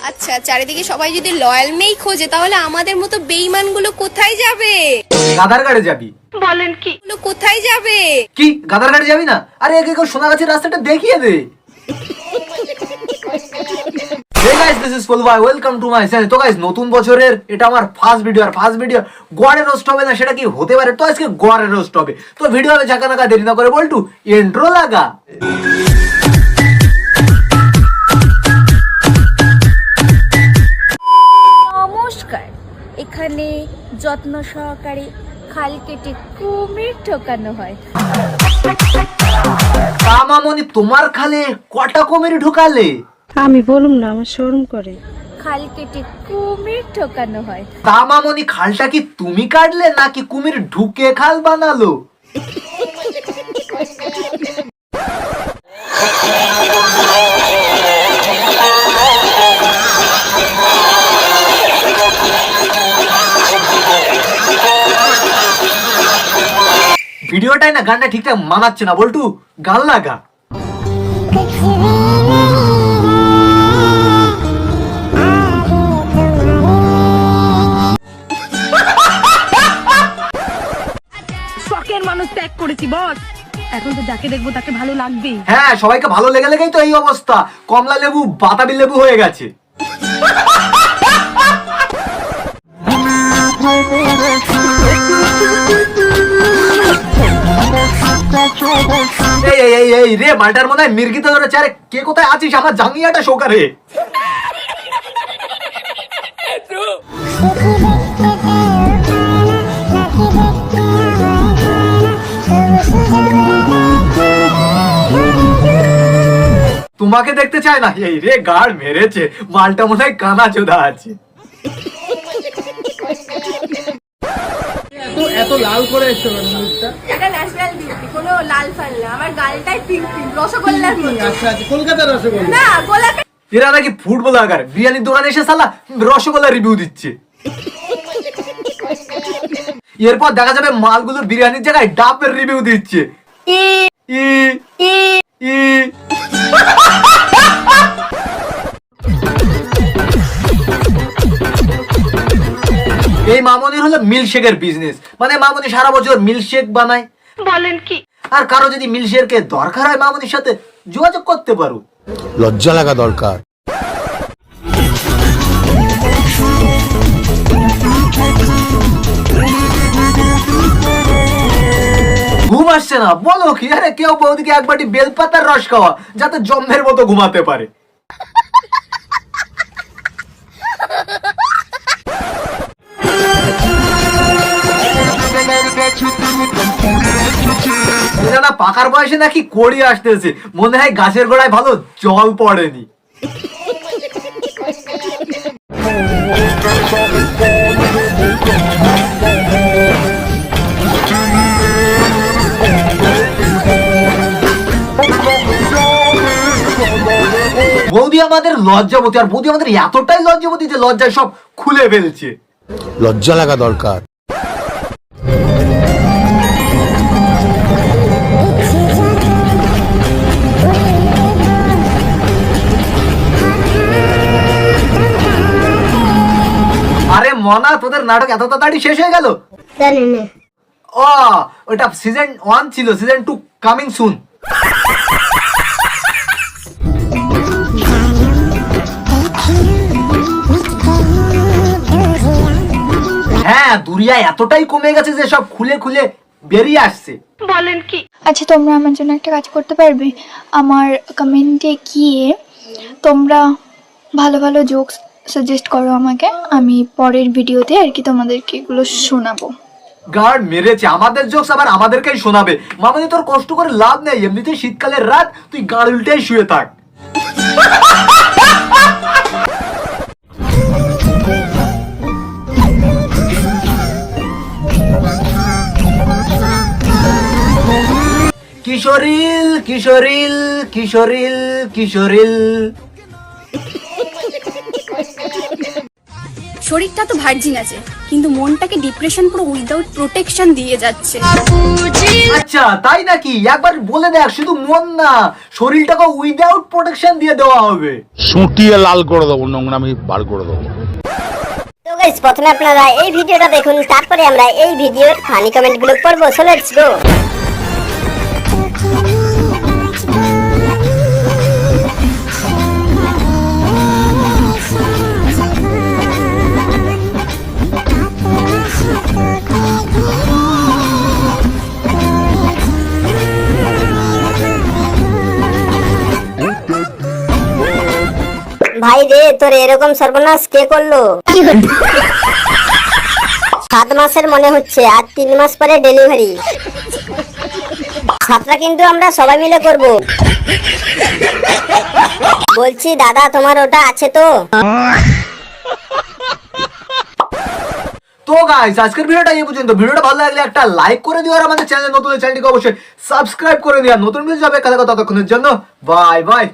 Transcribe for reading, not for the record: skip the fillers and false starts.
আচ্ছা, চারিদিকে সবাই যদি লয়াল মেই খোঁজে তাহলে আমাদের মতো বেঈমানগুলো কোথায় যাবে? গাধার গাড়ি যাবি? বলেন কি? কোথায় যাবে? কি গাধার গাড়ি যাবি না? আরে একে কেউ সোনাগাছির রাস্তাটা দেখিয়ে দে। Hey guys, this is Fulbhai. Welcome to my channel. তো guys, নতুন বছরের এটা আমার ফার্স্ট ভিডিও, আর ফার্স্ট ভিডিও গড়ের রোস্ট হবে না সেটা কি হতে পারে? তো আজকে গড়ের রোস্ট হবে। তো ভিডিও হবে ঝাঁকা দেরি না করে বলটু ইন্ট্রো লাগা। নমস্কার, এখানে যত্ন সহকারে খাল কেটে কুমির ঠোকানো হয়। মামনি তোমার খালে কটা কুমির ঢুকালে? আমি বলুম না, আমার শরম করে। খাল কেটে কুমির ঠোকানো হয়। মামনি খালটা কি তুমি কাটলে নাকি কুমির ঢুকে খাল বানালো? ভিডিওটাই না গানটা ঠিকঠাক মানাচ্ছে না বলটু, গান লাগা। শখের মানুষ ত্যাগ করেছি বস, এখন তো যাকে দেখবো তাকে ভালো লাগবেই। হ্যাঁ, সবাইকে ভালো লেগেই তো এই অবস্থা। কমলা লেবু বাতাবি লেবু হয়ে গেছে। এই রে মালটার মনে হয় মির্গিতে ধরেছে। আরে কে কোথায় আছিস? আমার জাঙ্গিয়াটা শোকারে। তোমাকে দেখতে চায় না। এই রে গাড় মেরেছে, মালটা মনে হয় কানা চোদা আছে। এত লাল করে এসছো মুখটা? এটা ন্যাশনাল বিউটি, কোনো লাল ফাল না। আমার গালটাই পিঙ্ক পিঙ্ক, রসগোল্লার মতো। আচ্ছা আচ্ছা, কলকাতার রসগোল্লা না, গোলাপি। এরা নাকি ফুটবলার, বিরিয়ানির দোকানে এসে সালা রসগোল্লা রিভিউ দিচ্ছে। এরপর দেখা যাবে মালগুলো বিরিয়ানির জায়গায় ডাবের রিভিউ দিচ্ছে। এই মামনির হলো মিল্কশেকের বিজনেস, মানে মামনি সারা বছর মিল্কশেক বানায়। বলেন কি? আর কারো যদি মিল্কশেকের দরকার হয় মামনির সাথে যোগাযোগ করতে পারো। লজ্জা লাগা দরকার। ঘুম আসছে না বলো কি? আরে কেউ বৌদিকে এক বাটি বেলপাতার রস খাওয়া, যাতে জম্মের মতো ঘুমাতে পারে। না পাকার বয়সে নাকি কড়ি আসতেছে, মনে হয় গাছের গোড়ায় ভালো জল পড়েনি। বৌদি আমাদের লজ্জাবতী, আর বৌদি আমাদের এতটাই লজ্জাবতী যে লজ্জায় সব খুলে ফেলছে। লজ্জা লাগা দরকার। আরে মনা, তোদের নাটক এত তাড়াতাড়ি শেষ হয়ে গেল? ও, ওটা সিজন 1 ছিল, সিজন 2 কামিং সুন। হ্যাঁ, দুনিয়া এতটাই কমে গেছে যে সব খুলে খুলে বেরিয়ে আসছে। বলেন কি? আচ্ছা, তোমরা আমার জন্য একটা কাজ করতে পারবে? আমার কমেন্টে গিয়ে তোমরা ভালো ভালো জোকস সাজেস্ট করো আমাকে, আমি পরের ভিডিওতে আর কি তোমাদেরকে এগুলো শোনাবো। গার্ড মেরেছে, আমাদের জোকস আবার আমাদেরকেই শোনাবে। মামাদি তোর কষ্ট করে লাভ নেই, এমনিতেই শীতকালের রাত, তুই গাড় উল্টেই শুয়ে থাক। কিশোরিল কিশোরিল কিশোরিল কিশোরিল। শরীরটা তো ভার্জিন আছে, কিন্তু মনটাকে ডিপ্রেশন পুরো উইদাউট প্রোটেকশন দিয়ে যাচ্ছে। আচ্ছা তাই নাকি? একবার বলে দেখ, শুধু মন না, শরীরটাকে উইদাউট প্রোটেকশন দিয়ে দেওয়া হবে। সুটিয়ে লাল করে দেবো, নোংরামি বার করে দেবো। তো গাইস, প্রথমে আপনারা এই ভিডিওটা দেখুন, তারপরে আমরা এই ভিডিওর ফানি কমেন্ট গুলো পড়বো। So let's go. ভাই রে, তোর এরকম সর্বনাশ কে করলো? 7 মাসের মনে হচ্ছে, আর 3 মাস পরে ডেলিভারি। যাত্রা কিন্তু আমরা সবাই মিলে করব। বলছি দাদা, তোমার ওটা আছে তো? তো গাইস, আজকের ভিডিওটা এই পর্যন্ত। ভিডিওটা ভালো লাগলে একটা লাইক করে দিও, আর আমাদের চ্যানেল নতুন চ্যানেলটিকে অবশ্যই সাবস্ক্রাইব করে দিও। নতুন ভিডিও যাবে কালকে, ততক্ষণের জন্য বাই বাই।